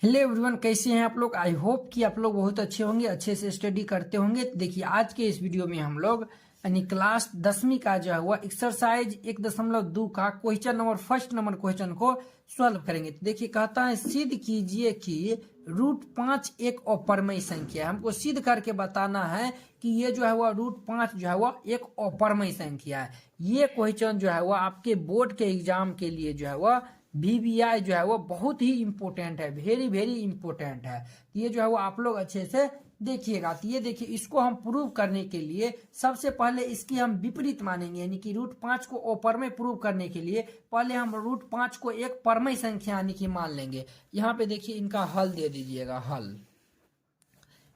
Hello everyone, कैसे हैं आप लोग। आई होप कि आप लोग बहुत अच्छे होंगे, अच्छे से स्टडी करते होंगे। तो देखिए आज के इस वीडियो में हम लोग यानी क्लास 10वीं का जो हुआ एक्सरसाइज 1.2 का question number first number question को सॉल्व करेंगे। तो देखिए कहता है सिद्ध कीजिए कि √5 एक अपरमेय संख्या है। हमको सिद्ध करके बताना है कि ये जो है वह √5 जो है वह एक अपरमेय संख्या है। ये क्वेश्चन जो है वह आपके बोर्ड के एग्जाम के लिए जो है वह VBI जो है वो बहुत ही इंपॉर्टेंट है, वेरी वेरी इंपॉर्टेंट है। ये जो है वो आप लोग अच्छे से देखिएगा। तो ये देखिए, इसको हम प्रूव करने के लिए सबसे पहले इसकी हम विपरीत मानेंगे, यानी कि √5 को अपरमेय प्रूव करने के लिए पहले हम √5 को एक परमेय संख्या यानी कि मान लेंगे। यहाँ पे देखिए इनका हल दे दीजिएगा, हल।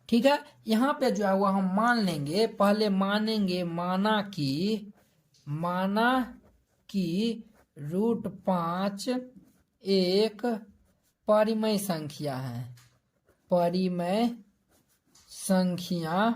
ठीक है, यहाँ पे जो है वो हम मान लेंगे, पहले मानेंगे माना कि √5 एक परिमेय संख्या है। परिमेय संख्या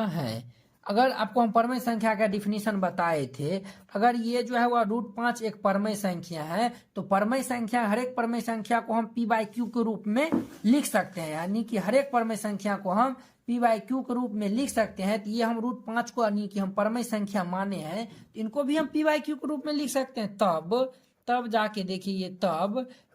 है। अगर आपको हम परमेय संख्या का डिफिनीशन बताए थे, अगर ये जो है वह √5 एक परमेय संख्या है तो परमेय संख्या, हर एक परमेय संख्या को हम P/Q के रूप में लिख सकते हैं, यानी कि हर एक परमेय संख्या को हम P/Q के रूप में लिख सकते हैं। तो ये हम √5 को यानी कि हम परमेय संख्या माने हैं, तो इनको भी हम P/Q के रूप में लिख सकते हैं। तब जाके देखिए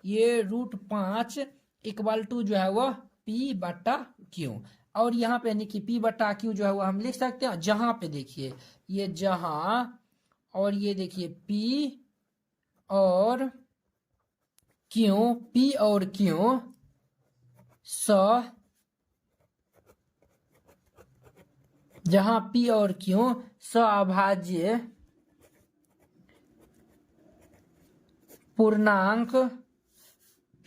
ये √5 इक्वल टू जो है वह P/Q, और यहाँ पे यानी कि P/Q जो है वो हम लिख सकते हैं। जहां पे देखिए ये जहां, और ये देखिए P और Q जहां P और Q सअभाज्य पूर्णांक,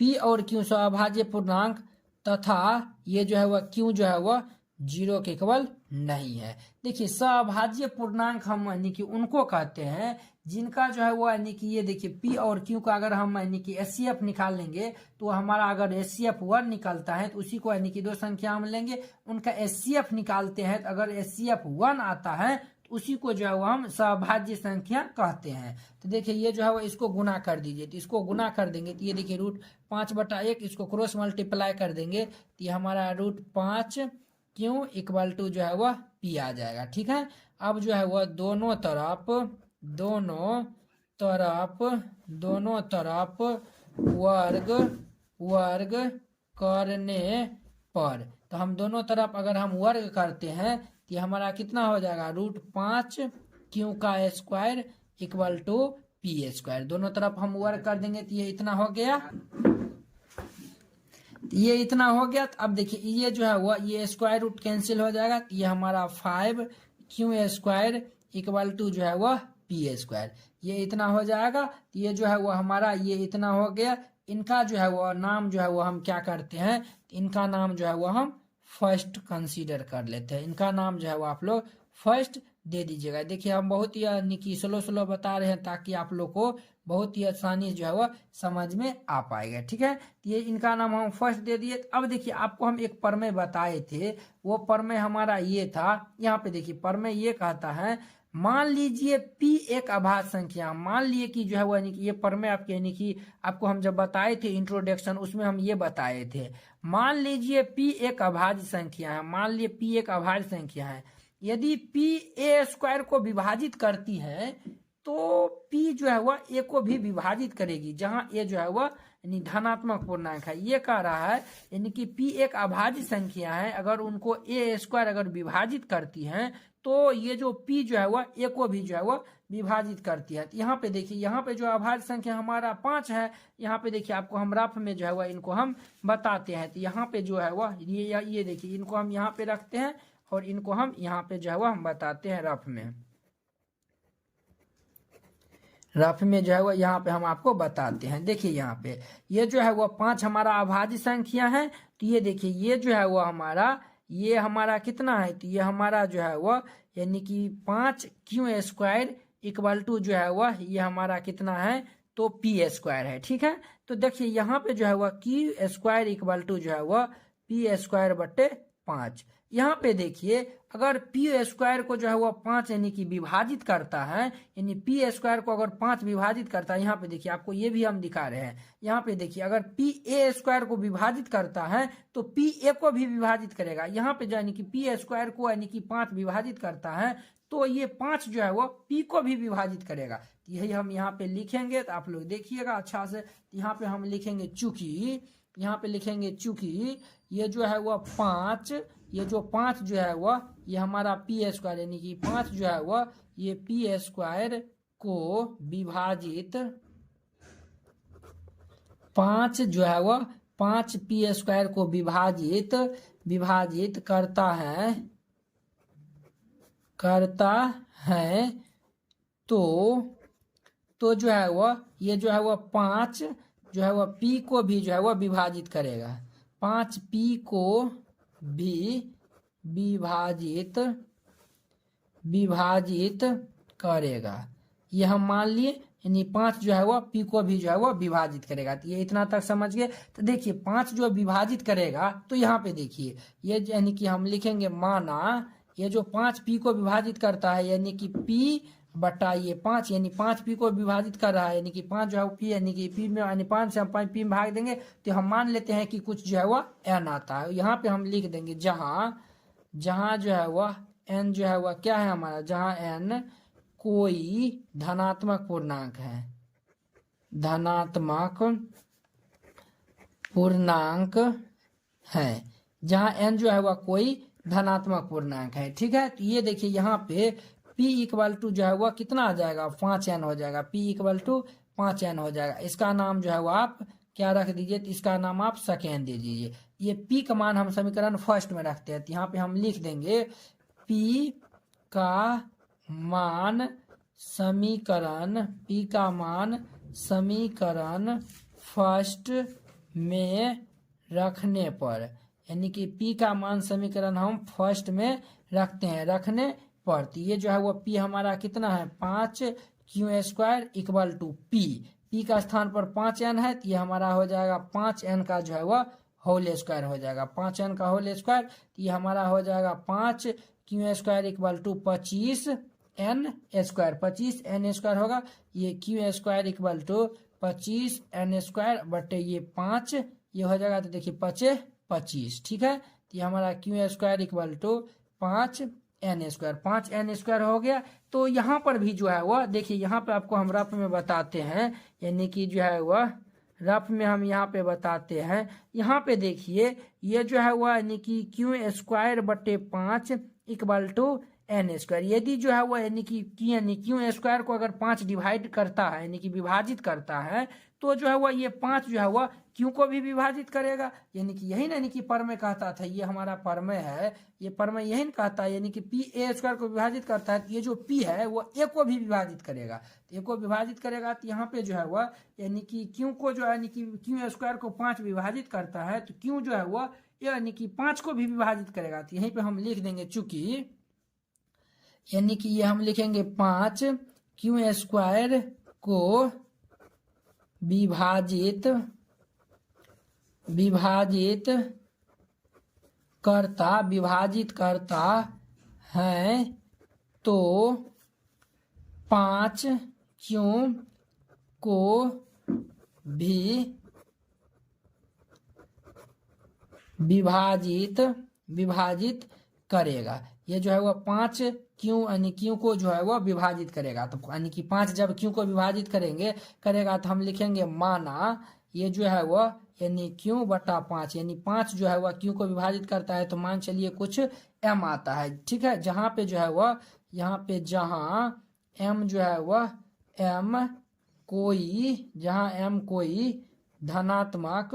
P और Q सअभाज्य पूर्णांक तथा ये जो है वह Q जो है वह 0 के इक्वल नहीं है। देखिए सअभाज्य पूर्णांक हम यानी कि उनको कहते हैं जिनका जो है वो यानी कि ये देखिए P और Q का अगर हम यानी कि HCF निकाल लेंगे तो हमारा अगर HCF 1 निकलता है तो उसी को यानी कि दो संख्या हम लेंगे, उनका HCF निकालते हैं तो अगर HCF 1 आता है तो उसी को जो है वो हम सअभाज्य संख्या कहते हैं। तो देखिए ये जो है वो इसको गुना कर दीजिए, तो इसको गुना कर देंगे तो ये देखिए √5/1, इसको क्रॉस मल्टीप्लाई कर देंगे तो ये हमारा √5 Q इक्वल टू जो है वह P आ जाएगा। ठीक है, अब जो है वह दोनों तरफ वर्ग करने पर, तो हम दोनों तरफ अगर हम वर्ग करते हैं तो हमारा कितना हो जाएगा, √5 Q का स्क्वायर इक्वल टू P²। दोनों तरफ हम वर्ग कर देंगे तो ये इतना हो गया, तो अब देखिए ये जो है वो ये स्क्वायर रूट कैंसिल हो जाएगा, तो ये हमारा 5Q² इक्वल टू जो है वह P², ये इतना हो जाएगा। तो ये जो है वो हमारा ये इतना हो गया। इनका जो है वो नाम जो है वो हम क्या करते हैं, इनका नाम जो है वो हम फर्स्ट कंसीडर कर लेते हैं। इनका नाम जो है वो आप लोग फर्स्ट दे दीजिएगा। देखिए हम बहुत ही यानी कि स्लो बता रहे हैं ताकि आप लोग को बहुत ही आसानी जो है वह समझ में आ पाएगा। ठीक है, ये इनका नाम हम फर्स्ट दे दिए। अब देखिए आपको हम एक प्रमेय बताए थे, वो प्रमेय हमारा ये था। यहाँ पे देखिए प्रमेय ये कहता है, मान लीजिए P एक अभाज्य संख्या, मान लिए कि जो है वो यानी कि ये प्रमेय आपके यानी कि आपको हम जब बताए थे इंट्रोडक्शन, उसमें हम ये बताए थे, मान लीजिए P एक अभाज्य संख्या है। मान लिए P एक अभाज्य संख्या है, यदि P A² को विभाजित करती है तो P जो है वह A को भी विभाजित करेगी, जहां A जो है वह यानी धनात्मक पूर्णांक है। ये कह रहा है यानी कि P एक अभाज्य संख्या है, अगर उनको A² अगर विभाजित करती है तो ये जो P जो है वह A को भी जो है वह विभाजित करती है। तो यहाँ पे देखिए, यहाँ पे जो अभाज्य संख्या हमारा 5 है, यहाँ पे देखिए आपको हम रफ में जो है वह इनको हम बताते हैं। तो यहाँ पे जो है वह ये देखिए इनको हम यहाँ पे रखते हैं और इनको हम यहाँ पे जो है वह हम बताते हैं रफ में जो है वो यहाँ पे हम आपको बताते हैं। देखिए यहाँ पे ये जो है वो 5 हमारा अभाज्य संख्या है। तो ये देखिए ये जो है वो हमारा कितना है, तो ये हमारा जो है वो यानी कि 5Q² इक्वल टू जो है वह ये हमारा कितना है, तो P² है। ठीक है, तो देखिए यहाँ पे जो है वह Q² इक्वल टू जो है वह P² 5। यहाँ पे देखिए अगर पी स्क्वायर को जो है वो 5 यानी कि विभाजित करता है, यानी पी स्क्वायर को अगर 5 विभाजित करता है, यहाँ पे देखिए आपको ये भी हम दिखा रहे हैं, यहाँ पे देखिए अगर पी ए स्क्वायर को विभाजित करता है तो पी ए को भी विभाजित करेगा। यहाँ पे जो यानी कि पी स्क्वायर को यानी कि 5 विभाजित करता है तो ये 5 जो है वो पी को भी विभाजित करेगा। यही हम यहाँ पे लिखेंगे, तो आप लोग देखिएगा अच्छा से। यहाँ पे हम लिखेंगे चूंकि, यहाँ पे लिखेंगे चूंकि ये जो है वह 5, ये जो 5 जो है वह ये हमारा पी स्क्वायर यानी कि 5 जो है वह ये पी स्क्वायर को विभाजित, 5 जो है वह 5 पी स्क्वायर को विभाजित करता है तो जो है वह ये जो है वह 5 जो है वह पी को भी जो है वह विभाजित करेगा, 5 पी को भी विभाजित करेगा। ये हम मान लिए यानी 5 जो है वह पी को भी जो है वह विभाजित करेगा। तो ये इतना तक समझ गए। तो देखिए 5 जो विभाजित करेगा तो यहाँ पे देखिए ये यानी कि हम लिखेंगे माना ये जो 5 पी को विभाजित करता है यानी कि पी बटा ये 5 यानी 5 पी को विभाजित कर रहा है यानी कि 5 जो है पी यानी कि पी में यानी 5 से हम 5 पी में भाग देंगे तो हम मान लेते हैं कि कुछ जो है वह एन आता है। यहाँ पे हम लिख देंगे जहाँ जो है वह एन जो है वह क्या है हमारा, जहाँ एन कोई धनात्मक पूर्णांक है, जहाँ एन जो है वह कोई धनात्मक पूर्णांक है। ठीक है, तो ये देखिए यहाँ पे P इक्वल टू जो है वह कितना आ जाएगा, 5n हो जाएगा। P इक्वल टू 5n हो जाएगा। इसका नाम जो है वो आप क्या रख दीजिए, तो इसका नाम आप सेकेंड दे दीजिए। ये P का मान हम समीकरण फर्स्ट में रखते हैं, तो यहाँ पे हम लिख देंगे P का मान समीकरण फर्स्ट में रखने पर, यानी कि P का मान समीकरण हम फर्स्ट में रखते हैं, रखने पर। तो ये जो है वो P हमारा कितना है, 5 Q square equal to P का स्थान पर 5n है, तो ये हमारा हो जाएगा 5n का जो है वह होल स्क्वायर हो जाएगा, 5n का होल स्क्वायर। तो ये हमारा हो जाएगा 5 Q square equal to 25n square, 25n square होगा। ये Q square equal to 25n square बटे ये 5, ये हो जाएगा तो देखिए 25। ठीक है, तो ये हमारा Q square equal to 5n square, 5n square हो गया। तो यहाँ पर भी जो है वह देखिए, यहाँ पे आपको हम रफ में बताते हैं, यानी कि जो है वह रफ में हम यहाँ पे बताते हैं। यहाँ पे देखिए ये जो है वह यानी कि क्यू स्क्वायर बटे 5 इक्वल टू n स्क्वायर। यदि जो है वह यानी कि क्यू स्क्वायर को अगर 5 डिवाइड करता है यानी कि विभाजित करता है तो जो है वह ये 5 जो है वह क्यू को भी विभाजित करेगा। यानी कि यही ना, यानी कि परमेय कहता था, ये हमारा परमेय है, ये परमेय यही कहता है, यानी कि पी ए स्क्वायर को विभाजित करता है तो ये जो पी है वो ए को भी विभाजित करेगा। तो ए को विभाजित करेगा तो यहाँ पे जो है वह यानी कि क्यू को जो है यानी कि क्यू स्क्वायर को 5 विभाजित करता है तो क्यू जो है वह यानी कि 5 को भी विभाजित करेगा। तो यहीं पे हम लिख देंगे चूंकि, यानी कि ये हम लिखेंगे 5 क्यू स्क्वायर को विभाजित करता है तो 5 क्यू को भी विभाजित करेगा। ये जो है वह 5 क्यू यानी क्यू को जो है वह विभाजित करेगा। तो यानी कि 5 जब क्यू को विभाजित करेगा तो हम लिखेंगे माना ये जो है वह यानी क्यू बटा 5, यानी 5 जो है वह क्यू को विभाजित करता है तो मान चलिए कुछ m आता है। ठीक है, जहाँ पे जो है वह यहाँ पे जहाँ m जो है वह जहाँ m कोई धनात्मक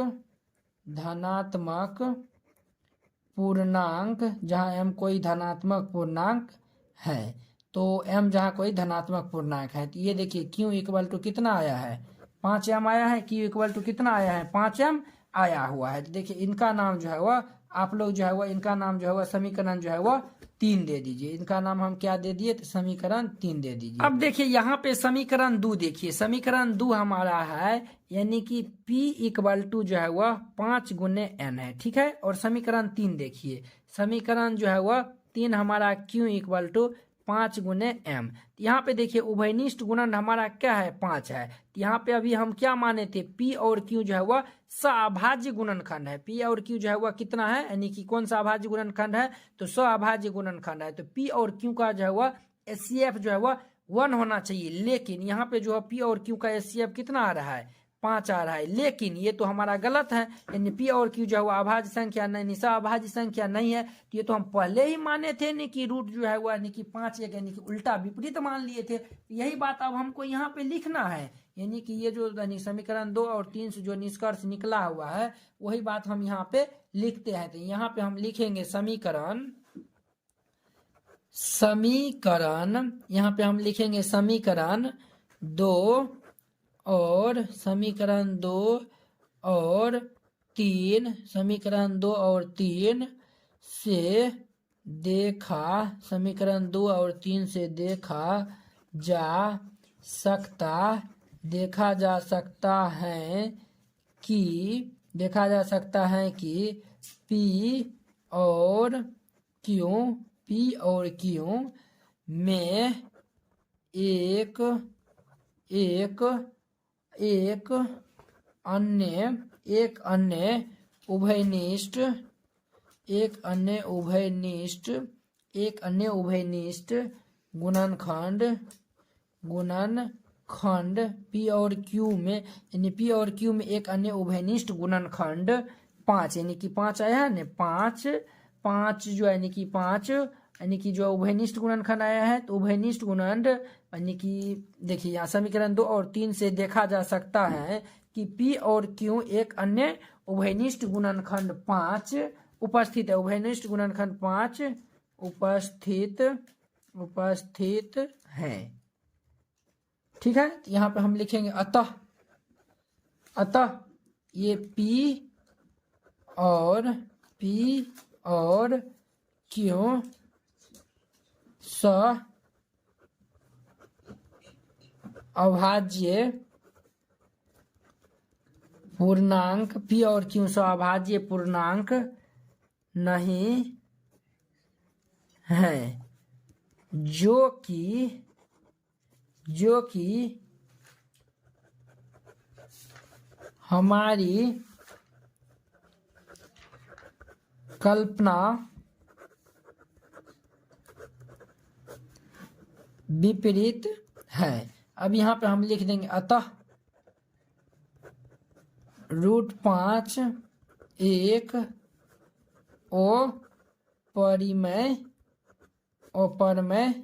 पूर्णांक, जहाँ m कोई धनात्मक पूर्णांक है, तो m जहाँ कोई धनात्मक पूर्णांक है तो ये देखिए q इक्वल टू कितना आया है, 5m आया है, q इक्वल टू कितना आया है, 5m आया हुआ है। तो देखिए इनका नाम जो है वह आप लोग जो है वह इनका नाम जो है वह समीकरण जो है वह 3 दे दीजिए। इनका नाम हम क्या दे दिए, तो समीकरण 3 दे दीजिए। अब देखिए यहाँ पे समीकरण 2 देखिए, समीकरण 2 हमारा है यानी कि P इक्वल टू जो है वह 5 गुने n है, ठीक है। और समीकरण 3 देखिए, समीकरण जो है वह 3 हमारा Q इक्वल टू 5 गुने m। यहाँ पे देखिए उभयनिष्ठ गुणन हमारा क्या है, 5 है। यहाँ पे अभी हम क्या माने थे, P और Q जो है वह सअभाज्य गुणनखंड है। P और Q जो है वह कितना है, यानी कि कौन सा अभाज्य गुणनखंड है, तो सअभाज्य गुणनखंड है। तो P और Q का जो है वह HCF जो है वह 1 होना चाहिए, लेकिन यहाँ पे जो है P और Q का HCF कितना आ रहा है, 5 आ रहा है। लेकिन ये तो हमारा गलत है, यानी P और Q जो है वो अभाज्य संख्या नहीं, सअभाज्य संख्या नहीं है। तो ये तो हम पहले ही माने थे नहीं कि रूट जो है वो यानी कि 5 यानी कि उल्टा विपरीत मान लिए थे। यही बात अब हमको यहाँ पे लिखना है, यानी कि ये जो यानी समीकरण 2 और 3 से जो निष्कर्ष निकला हुआ है वही बात हम यहाँ पे लिखते हैं। तो यहाँ पे हम लिखेंगे समीकरण यहाँ पे हम लिखेंगे समीकरण 2 और समीकरण 2 और 3, समीकरण 2 और 3 से देखा, समीकरण 2 और 3 से देखा जा सकता है कि P और Q में एक अन्य उभयनिष्ठ गुणनखंड P और Q में, यानी P और Q में एक अन्य उभयनिष्ठ गुणनखंड 5, यानी कि 5 आया है ना, 5 जो यानी कि 5 यानी कि जो उभयनिष्ठ गुणनखंड आया है, तो उभयनिष्ठ गुणनखंड यानी कि देखिए यहाँ समीकरण 2 और 3 से देखा जा सकता है कि P और Q एक अन्य उभयनिष्ठ गुणनखंड 5 उपस्थित है। उभयनिष्ठ गुणनखंड 5 उपस्थित है, ठीक है। यहाँ पे हम लिखेंगे अतः ये P और Q अभाज्य पूर्णांक, P और Q अभाज्य पूर्णांक नहीं है, जो कि हमारी कल्पना विपरीत है। अब यहाँ पे हम लिख देंगे अतः √5 एक अपरिमेय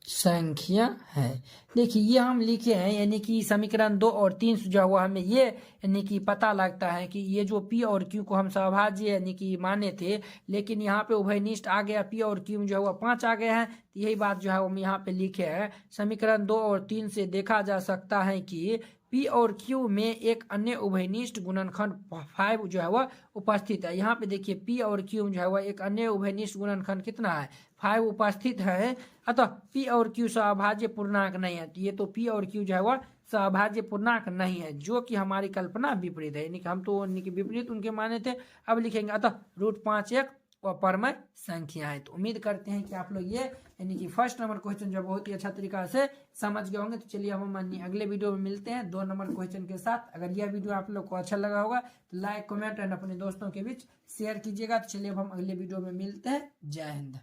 संख्या है। देखिए ये हम लिखे हैं, यानी कि समीकरण 2 और 3 से जो हुआ हमें ये यानी कि पता लगता है कि ये जो P और Q को हम सअभाज्य यानी कि माने थे, लेकिन यहाँ पे उभयनिष्ठ आ गया, P और Q में जो हुआ 5 आ गए हैं। तो यही बात जो है हम यहाँ पे लिखे हैं, समीकरण 2 और 3 से देखा जा सकता है कि P और Q में एक अन्य उभयनिष्ठ गुणनखंड 5 जो है वह उपस्थित है। यहाँ पे देखिए P और Q जो है वह एक अन्य उभयनिष्ठ गुणनखंड कितना है, 5 उपस्थित है। अतः P और Q सअभाज्य पूर्णांक नहीं है। तो ये तो P और Q जो है वह सअभाज्य पूर्णांक नहीं है, जो कि हमारी कल्पना विपरीत है, यानी कि हम तो यानी कि विपरीत उनके माने थे। अब लिखेंगे अतः √5 एक अपरिमेय संख्या है। तो उम्मीद करते हैं कि आप लोग ये यानी कि फर्स्ट नंबर क्वेश्चन जो बहुत ही अच्छा तरीका से समझ गए होंगे। तो चलिए हम अगले वीडियो में मिलते हैं 2 नंबर क्वेश्चन के साथ। अगर यह वीडियो आप लोग को अच्छा लगा होगा तो लाइक, कमेंट एंड अपने दोस्तों के बीच शेयर कीजिएगा। तो चलिए अब हम अगले वीडियो में मिलते हैं। जय हिंद।